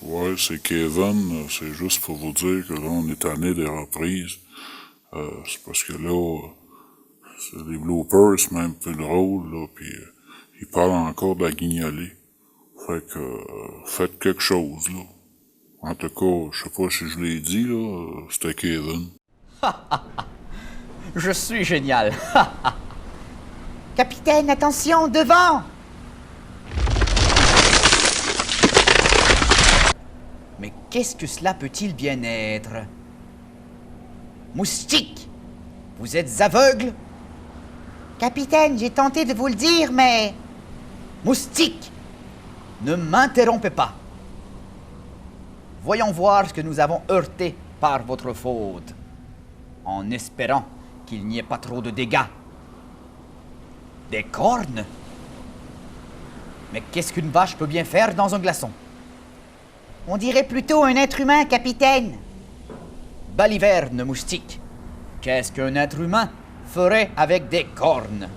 Ouais, c'est Kevin. C'est juste pour vous dire que là, on est tanné des reprises. C'est parce que là, c'est des bloopers, c'est même plus drôle, là, pis il parle encore de la guignolée. Fait que, faites quelque chose, là. En tout cas, je sais pas si je l'ai dit, là, c'était Kevin. Je suis génial. Capitaine, attention, devant! Mais qu'est-ce que cela peut-il bien être? Moustique! Vous êtes aveugle? Capitaine, j'ai tenté de vous le dire, mais... Moustique! Ne m'interrompez pas. Voyons voir ce que nous avons heurté par votre faute, en espérant qu'il n'y ait pas trop de dégâts. Des cornes? Mais qu'est-ce qu'une vache peut bien faire dans un glaçon? On dirait plutôt un être humain, capitaine. Baliverne, moustique. Qu'est-ce qu'un être humain ferait avec des cornes?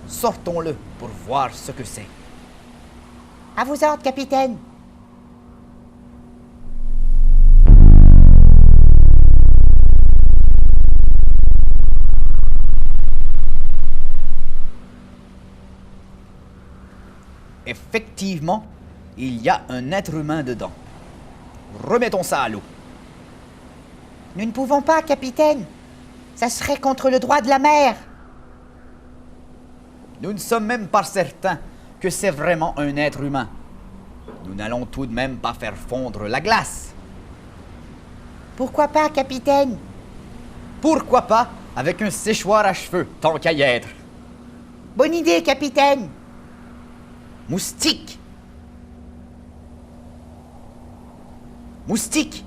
Sortons-le pour voir ce que c'est. À vos ordres, capitaine. Effectivement, il y a un être humain dedans. Remettons ça à l'eau. Nous ne pouvons pas, capitaine. Ça serait contre le droit de la mer. Nous ne sommes même pas certains que c'est vraiment un être humain. Nous n'allons tout de même pas faire fondre la glace. Pourquoi pas, capitaine? Pourquoi pas avec un séchoir à cheveux, tant qu'à y être? Bonne idée, capitaine. Moustique! Moustique!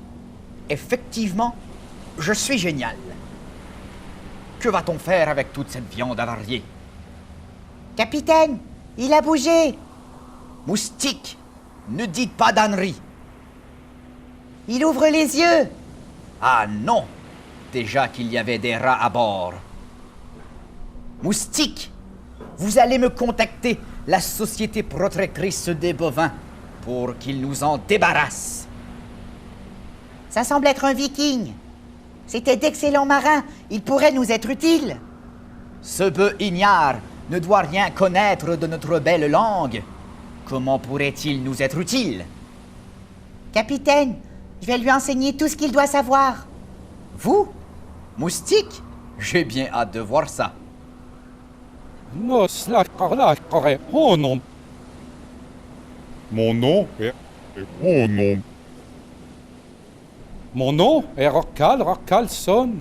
Effectivement, je suis génial. Que va-t-on faire avec toute cette viande avariée? Capitaine, il a bougé. Moustique! Ne dites pas d'ânerie. Il ouvre les yeux. Ah non! Déjà qu'il y avait des rats à bord. Moustique! Vous allez me contacter, la Société protectrice des bovins, pour qu'ils nous en débarrassent. Ça semble être un viking. C'était d'excellents marins. Ils pourraient nous être utiles. Ce bœuf ignare ne doit rien connaître de notre belle langue. Comment pourrait-il nous être utile? Capitaine, je vais lui enseigner tout ce qu'il doit savoir. Vous? Moustique? J'ai bien hâte de voir ça. Mon nom. Mon nom est mon nom. Mon nom est Rockalson.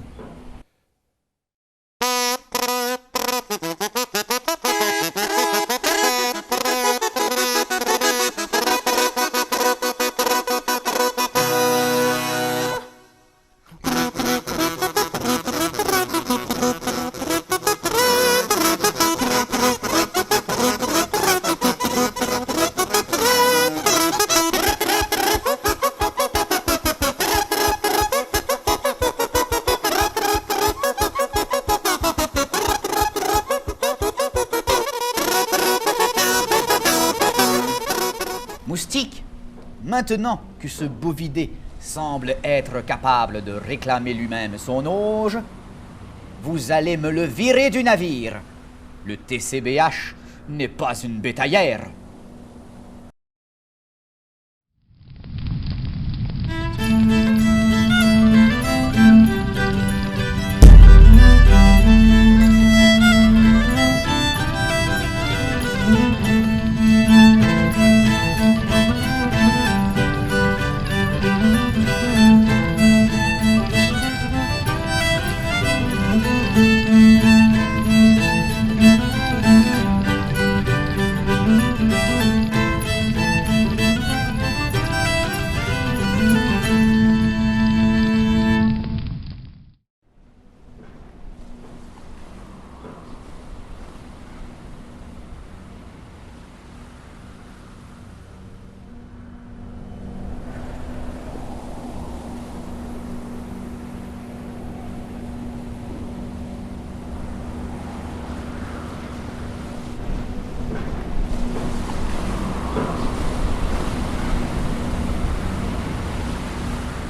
Moustique, maintenant que ce bovidé semble être capable de réclamer lui-même son auge, vous allez me le virer du navire. Le TCBH n'est pas une bétaillère.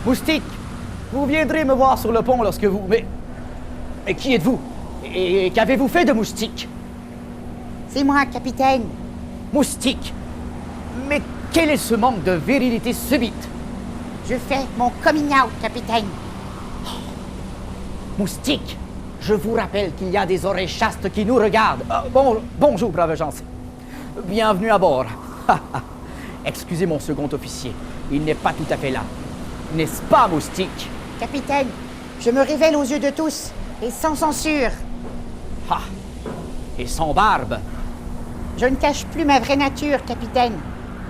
Moustique, vous viendrez me voir sur le pont lorsque vous... Mais qui êtes-vous? Et qu'avez-vous fait de Moustique? C'est moi, capitaine. Moustique! Mais quel est ce manque de virilité subite? Je fais mon coming out, capitaine. Moustique, je vous rappelle qu'il y a des oreilles chastes qui nous regardent. Bonjour, brave gens. Bienvenue à bord. Excusez mon second officier, il n'est pas tout à fait là. N'est-ce pas, Moustique? Capitaine, je me révèle aux yeux de tous, et sans censure. Ah, et sans barbe. Je ne cache plus ma vraie nature, capitaine.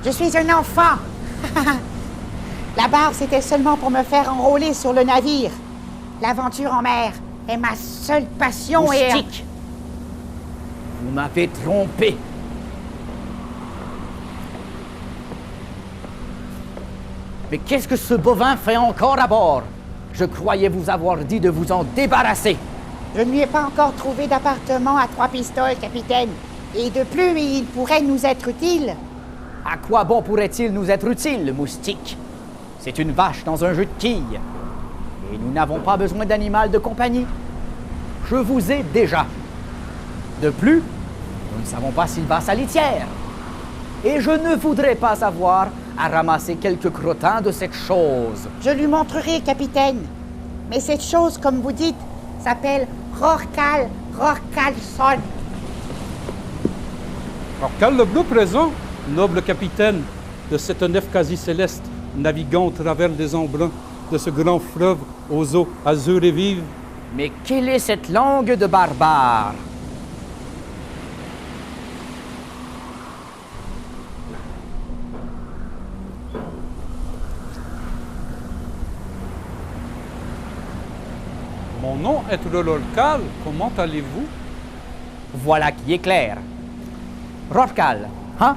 Je suis un enfant. La barbe, c'était seulement pour me faire enrôler sur le navire. L'aventure en mer est ma seule passion Moustique, vous m'avez trompé. Mais qu'est-ce que ce bovin fait encore à bord? Je croyais vous avoir dit de vous en débarrasser. Je ne lui ai pas encore trouvé d'appartement à 3 pistoles, capitaine. Et de plus, il pourrait nous être utile. À quoi bon pourrait-il nous être utile, Moustique? C'est une vache dans un jeu de quilles. Et nous n'avons pas besoin d'animal de compagnie. Je vous ai déjà. De plus, nous ne savons pas s'il va à sa litière. Et je ne voudrais pas avoir à ramasser quelques crottins de cette chose. Je lui montrerai, capitaine. Mais cette chose, comme vous dites, s'appelle Rorcal Rorcalson. Rorcal le bleu présent, noble capitaine de cette nef quasi céleste, naviguant au travers des embruns de ce grand fleuve aux eaux azures et vives. Mais quelle est cette langue de barbare? Mon nom est Rorcal, comment allez-vous? Voilà qui est clair. Rorcal, hein?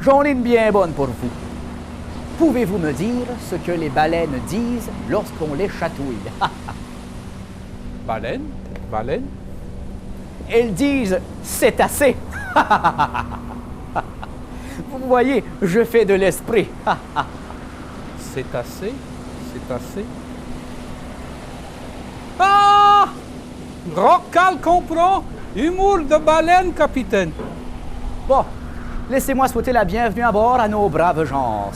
J'en ai une bien bonne pour vous. Pouvez-vous me dire ce que les baleines disent lorsqu'on les chatouille? Baleine? Baleine? Elles disent « c'est assez ». Vous voyez, je fais de l'esprit. C'est assez? C'est assez? Ah! Rorcal comprend! Humour de baleine, capitaine! Bon, laissez-moi souhaiter la bienvenue à bord à nos braves gens.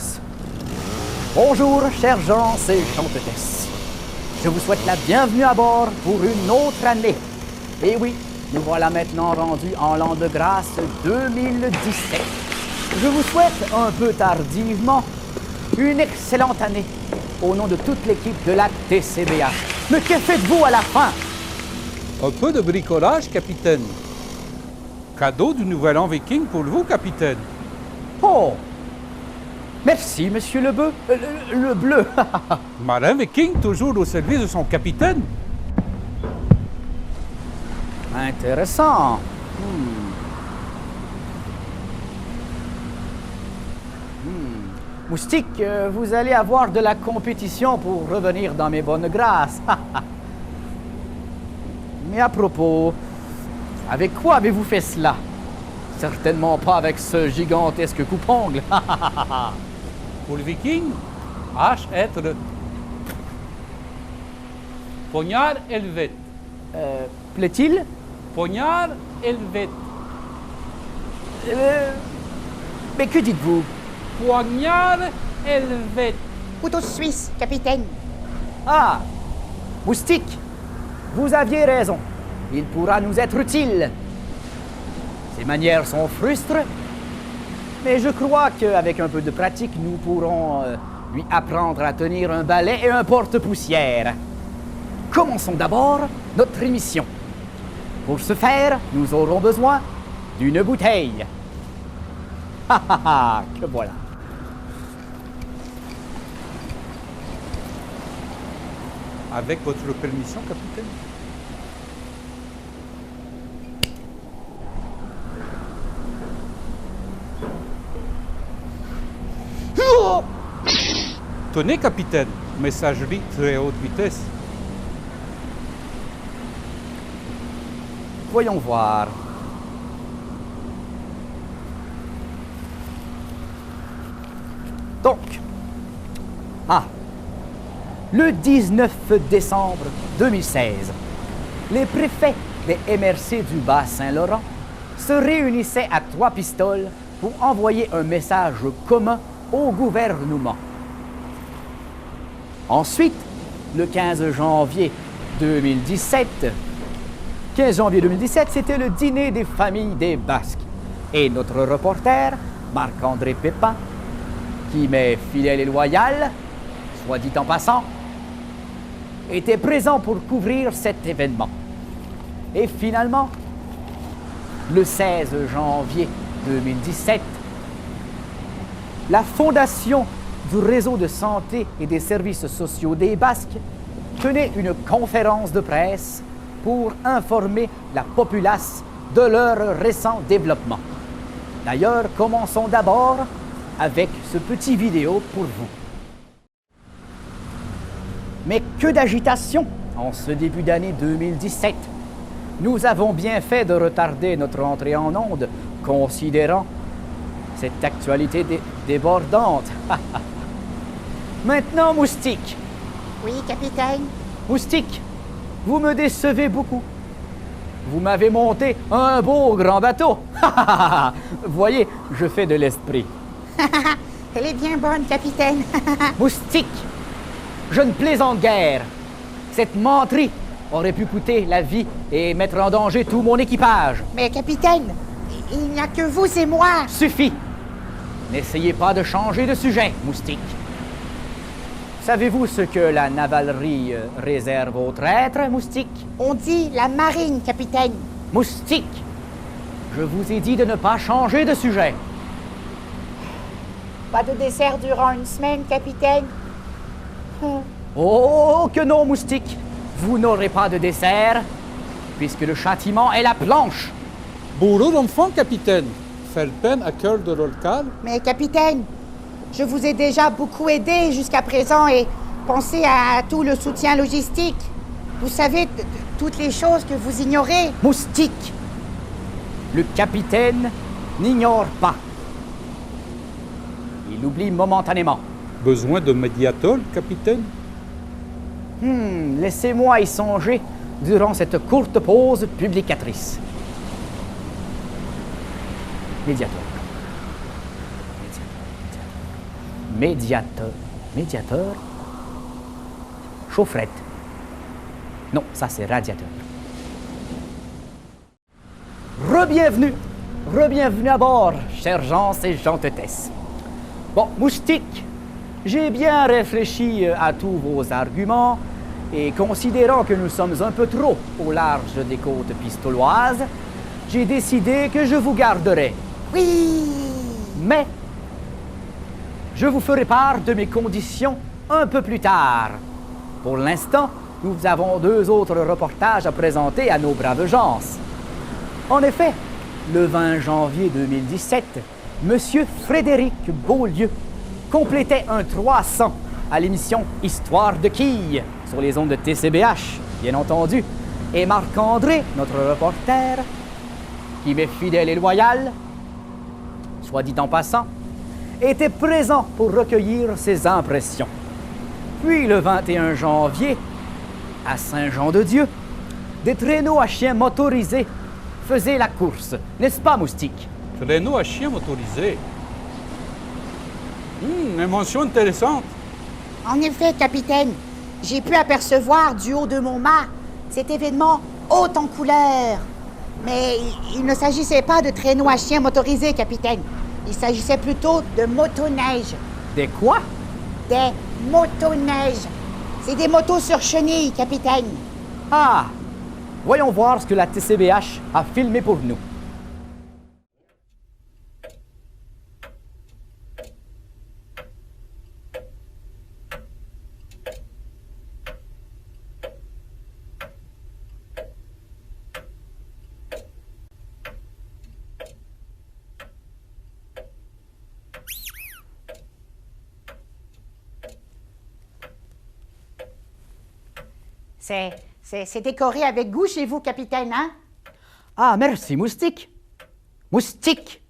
Bonjour, chers gens et chantesses. Je vous souhaite la bienvenue à bord pour une autre année. Et oui, nous voilà maintenant rendus en l'an de grâce 2017. Je vous souhaite, un peu tardivement, une excellente année au nom de toute l'équipe de la TCBA. Mais que faites-vous à la fin? Un peu de bricolage, capitaine. Cadeau du nouvel an viking pour vous, capitaine. Oh! Merci, monsieur le bleu. Le bleu. Marin viking, toujours au service de son capitaine. Intéressant. Moustique, vous allez avoir de la compétition pour revenir dans mes bonnes grâces. Mais à propos, avec quoi avez-vous fait cela? Certainement pas avec ce gigantesque coupe-ongle. Pour le viking, hache être poignard helvet. Plaît-il? Poignard helvet. Mais que dites-vous? Poignard helvet. Couteau suisse, capitaine. Ah! Moustique, vous aviez raison. Il pourra nous être utile. Ses manières sont frustres, mais je crois qu'avec un peu de pratique, nous pourrons lui apprendre à tenir un balai et un porte-poussière. Commençons d'abord notre émission. Pour ce faire, nous aurons besoin d'une bouteille. Que voilà. Avec votre permission, capitaine. Tenez, capitaine, messagerie très haute vitesse. Voyons voir. Donc, le 19 décembre 2016, les préfets des MRC du Bas-Saint-Laurent se réunissaient à Trois-Pistoles pour envoyer un message commun au gouvernement. Ensuite, le 15 janvier 2017, c'était le dîner des familles des Basques. Et notre reporter, Marc-André Pépin, qui m'est fidèle et loyal, soit dit en passant, était présent pour couvrir cet événement. Et finalement, le 16 janvier 2017, la Fondation du Réseau de santé et des services sociaux des Basques tenait une conférence de presse pour informer la populace de leur récent développement. D'ailleurs, commençons d'abord avec ce petit vidéo pour vous. Mais que d'agitation en ce début d'année 2017. Nous avons bien fait de retarder notre entrée en onde, considérant cette actualité débordante. Maintenant, Moustique. Oui, capitaine. Moustique, vous me décevez beaucoup. Vous m'avez monté un beau grand bateau. Voyez, je fais de l'esprit. Elle est bien bonne, capitaine. Moustique, je ne plaisante guère. Cette menterie aurait pu coûter la vie et mettre en danger tout mon équipage. Mais capitaine, il n'y a que vous et moi. Suffit. N'essayez pas de changer de sujet, Moustique. Savez-vous ce que la navalerie réserve aux traîtres, Moustique? On dit la marine, capitaine. Moustique, je vous ai dit de ne pas changer de sujet. Pas de dessert durant une semaine, capitaine. Oh, que non, Moustique. Vous n'aurez pas de dessert, puisque le châtiment est la planche. Bourreau d'enfant, capitaine. Faire peine à cœur de local. Mais capitaine, je vous ai déjà beaucoup aidé jusqu'à présent et pensez à tout le soutien logistique. Vous savez toutes les choses que vous ignorez. Moustique, le capitaine n'ignore pas. Il oublie momentanément. Besoin de médiateur, capitaine? Laissez-moi y songer durant cette courte pause publicatrice. Médiateur. Médiateur. Chaufferette. Non, ça c'est radiateur. Rebienvenue à bord, chers gens et gentesses. Bon, Moustique, j'ai bien réfléchi à tous vos arguments et considérant que nous sommes un peu trop au large des côtes pistoloises, j'ai décidé que je vous garderai. Oui. Mais je vous ferai part de mes conditions un peu plus tard. Pour l'instant, nous avons 2 autres reportages à présenter à nos braves gens. En effet, le 20 janvier 2017, M. Frédéric Beaulieu complétait un 300 à l'émission Histoire de quilles sur les ondes de TCBH, bien entendu, et Marc-André, notre reporter, qui m'est fidèle et loyal, soit dit en passant, était présent pour recueillir ses impressions. Puis le 21 janvier, à Saint-Jean-de-Dieu, des traîneaux à chiens motorisés faisaient la course, n'est-ce pas, Moustique? Traîneau à chien motorisé. Une mention intéressante. En effet, capitaine, j'ai pu apercevoir du haut de mon mât cet événement haut en couleur. Mais il ne s'agissait pas de traîneaux à chiens motorisés, capitaine. Il s'agissait plutôt de motoneiges. Des quoi? Des motoneiges. C'est des motos sur chenilles, capitaine. Ah! Voyons voir ce que la TCBH a filmé pour nous. C'est décoré avec goût chez vous, capitaine, hein? Ah, merci, Moustique. Moustique,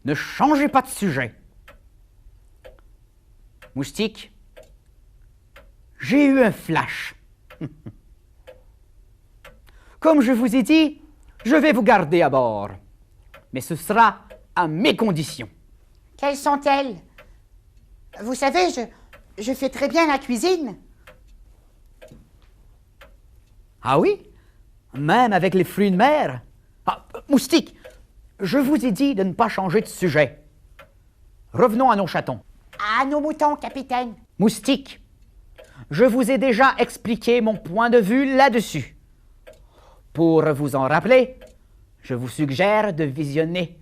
ne changez pas de sujet. Moustique, J'ai eu un flash. Comme je vous ai dit, je vais vous garder à bord. Mais ce sera à mes conditions. Quelles sont-elles? Vous savez, je fais très bien la cuisine. Ah oui? Même avec les fruits de mer? Ah, Moustique, je vous ai dit de ne pas changer de sujet. Revenons à nos chatons. À nos moutons, capitaine. Moustique, je vous ai déjà expliqué mon point de vue là-dessus. Pour vous en rappeler, je vous suggère de visionner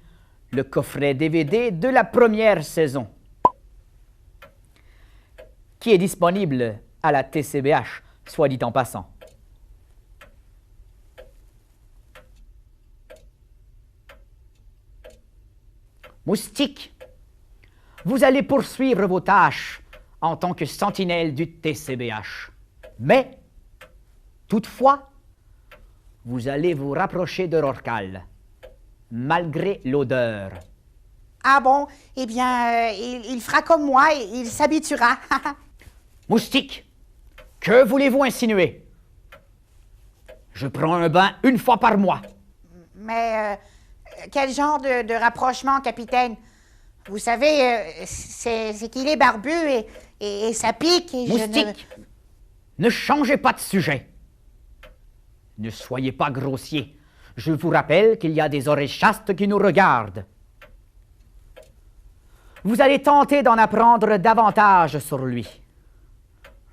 le coffret DVD de la première saison, qui est disponible à la TCBH, soit dit en passant. Moustique, vous allez poursuivre vos tâches en tant que sentinelle du TCBH. Mais, toutefois, vous allez vous rapprocher de Rorcal, malgré l'odeur. Ah bon? Eh bien, il fera comme moi, il s'habituera. Moustique, que voulez-vous insinuer? Je prends un bain une fois par mois. Mais quel genre de rapprochement, capitaine? Vous savez, c'est qu'il est barbu et ça pique et Moustique, ne changez pas de sujet. Ne soyez pas grossier. Je vous rappelle qu'il y a des oreilles chastes qui nous regardent. Vous allez tenter d'en apprendre davantage sur lui.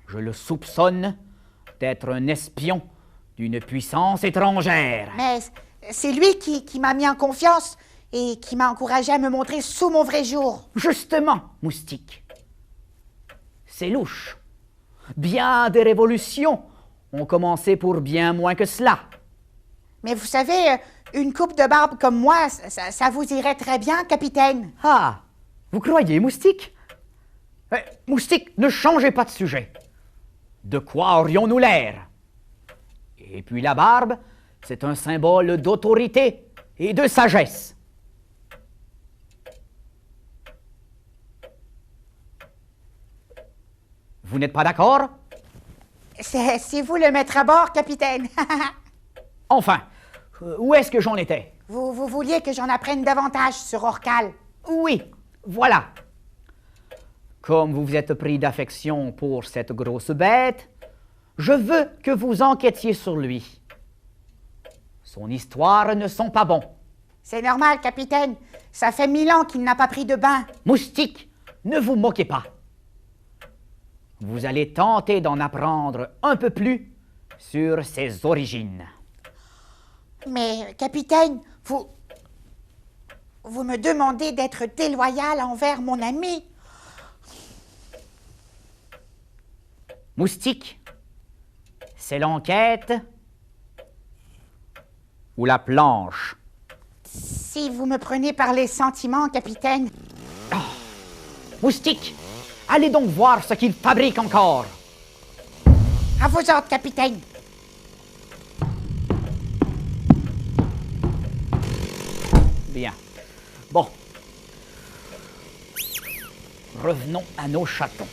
Je le soupçonne d'être un espion d'une puissance étrangère. Mais c'est lui qui m'a mis en confiance et qui m'a encouragé à me montrer sous mon vrai jour. Justement, Moustique. C'est louche. Bien des révolutions ont commencé pour bien moins que cela. Mais vous savez, une coupe de barbe comme moi, ça vous irait très bien, capitaine. Ah, vous croyez, Moustique? Moustique, ne changez pas de sujet. De quoi aurions-nous l'air? Et puis la barbe, c'est un symbole d'autorité et de sagesse. Vous n'êtes pas d'accord? C'est vous le maître à bord, capitaine. Enfin, où est-ce que j'en étais? Vous vouliez que j'en apprenne davantage sur Orcal. Oui, voilà. Comme vous vous êtes pris d'affection pour cette grosse bête, je veux que vous enquêtiez sur lui. Son histoire ne sont pas bons. C'est normal, capitaine. Ça fait 1000 ans qu'il n'a pas pris de bain. Moustique, ne vous moquez pas. Vous allez tenter d'en apprendre un peu plus sur ses origines. Mais, capitaine, vous me demandez d'être déloyal envers mon ami. Moustique, c'est l'enquête ou la planche? Si vous me prenez par les sentiments, capitaine. Moustique, allez donc voir ce qu'il fabrique encore. À vos ordres, capitaine. Bien. Bon. Revenons à nos chatons.